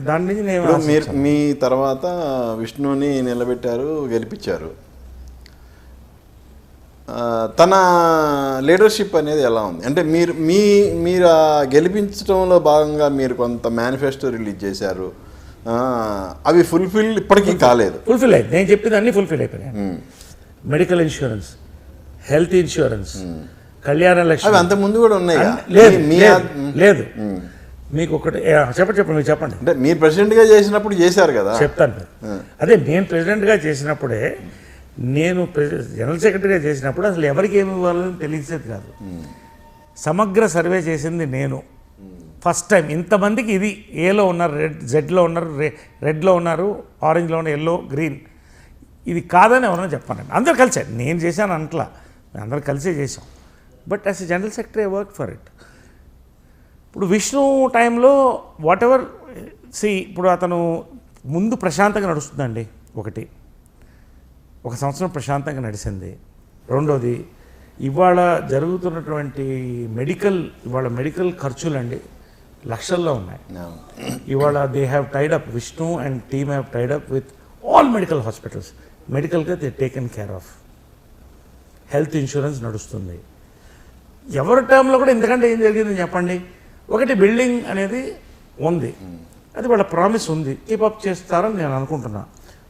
దాని నుంచి నేను ఇప్పుడు మీరు మీ తర్వాత విష్ణుని నిలబెట్టారు, గెలిపించారు. తన లీడర్షిప్ అనేది ఎలా ఉంది? అంటే మీరు గెలిపించడంలో భాగంగా మీరు కొంత మేనిఫెస్టో రిలీజ్ చేశారు, అవి ఫుల్ఫిల్ ఇప్పటికీ కాలేదు. ఫుల్ఫిల్ అయింది, నేను చెప్పింది అన్నీ ఫుల్ఫిల్ అయిపోయినాయి. Medical insurance, health insurance, Kalyana Lakshmi, అవి అంతకుముందు కూడా ఉన్నాయి. లేదు మీకు ఒకటి చెప్పండి మీరు చెప్పండి. అంటే మీరు ప్రెసిడెంట్గా చేసినప్పుడు చేశారు కదా. చెప్తాను. అదే నేను ప్రెసిడెంట్గా చేసినప్పుడే, నేను జనరల్ సెక్రటరీగా చేసినప్పుడు అసలు ఎవరికి ఏమి ఇవ్వాలని తెలిసేది కాదు. సమగ్ర సర్వే చేసింది నేను. ఫస్ట్ టైం ఇంతమందికి ఇది ఏలో ఉన్నారు, జెడ్లో ఉన్నారు, రెడ్లో ఉన్నారు, ఆరెంజ్లో ఉన్నారు, ఎల్లో, గ్రీన్, ఇది కాదని ఎవరైనా చెప్పానండి. అందరూ కలిసారు, నేను చేశాను అంట్లా, అందరూ కలిసే చేసాం. But as a general secretary I work for it. ఇప్పుడు విష్ణు టైంలో వాట్ ఎవర్ ఇప్పుడు అతను ముందు ప్రశాంతంగా నడుస్తుందండి. ఒక సంవత్సరం ప్రశాంతంగా నడిచింది. రెండోది ఇవాళ జరుగుతున్నటువంటి మెడికల్ ఖర్చులండి లక్షల్లో ఉన్నాయి. ఇవాళ they have tied up, Vishnu and team have tied up with all medical hospitals. మెడికల్గా they taken care of. Health insurance నడుస్తుంది. ఎవరి టైంలో కూడా ఇంతకంటే ఏం జరిగిందని చెప్పండి. ఒకటి బిల్డింగ్ అనేది ఉంది, అది వాళ్ళ ప్రామిస్ ఉంది, కీపప్ చేస్తారని నేను అనుకుంటున్నా.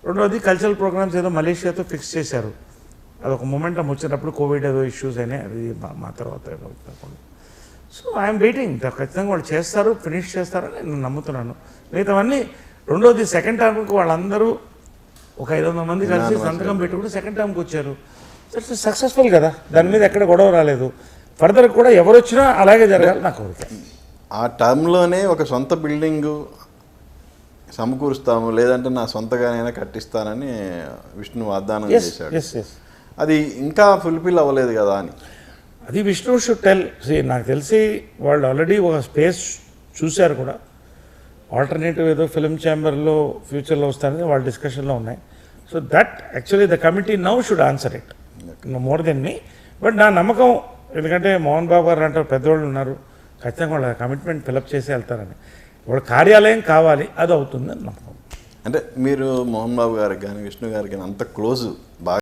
రెండోది కల్చరల్ ప్రోగ్రామ్స్ ఏదో మలేషియాతో ఫిక్స్ చేశారు, అదొక మొమెంటం వచ్చినప్పుడు కోవిడ్ ఏదో ఇష్యూస్ అయినాయి, అది మా తర్వాత సో ఐఎమ్ వెయిటింగ్. ఖచ్చితంగా వాళ్ళు చేస్తారు, ఫినిష్ చేస్తారని నేను నమ్ముతున్నాను. మిగతావన్నీ రెండోది సెకండ్ టర్మ్కి వాళ్ళందరూ ఒక 500 మంది కలిసి సంతకం పెట్టుకుని సెకండ్ టర్మ్కి వచ్చారు. సక్సెస్ఫుల్ కదా, దాని మీద ఎక్కడ గొడవ రాలేదు. ఫర్దర్ కూడా ఎవరు వచ్చినా అలాగే జరగాలి నా కోరిక. ఆ టర్మ్లోనే ఒక సొంత బిల్డింగు సమకూరుస్తాము, లేదంటే నా సొంతగానైనా కట్టిస్తానని విష్ణు వాగ్దానం చేశాడు. అది ఇంకా ఫుల్ఫిల్ అవ్వలేదు కదా అని. అది విష్ణు షుడ్ టెల్. నాకు తెలిసి వాళ్ళు ఆల్రెడీ ఒక స్పేస్ చూశారు కూడా. ఆల్టర్నేటివ్ ఏదో ఫిల్మ్ ఛాంబర్లో ఫ్యూచర్లో వస్తారని వాళ్ళ డిస్కషన్లో ఉన్నాయి. So that actually the committee now should answer it more than me. But నా నమ్మకం, ఎందుకంటే మోహన్ బాబు గారు అంటారు పెద్దవాళ్ళు ఉన్నారు, ఖచ్చితంగా వాళ్ళ కమిట్మెంట్ ఫిలప్ చేసి వెళ్తారని. వాళ్ళ కార్యాలయం కావాలి, అది అవుతుందని నమ్మకం. అంటే మీరు మోహన్ బాబు గారికి కానీ విష్ణు గారికి కానీ అంత క్లోజ్ బాగా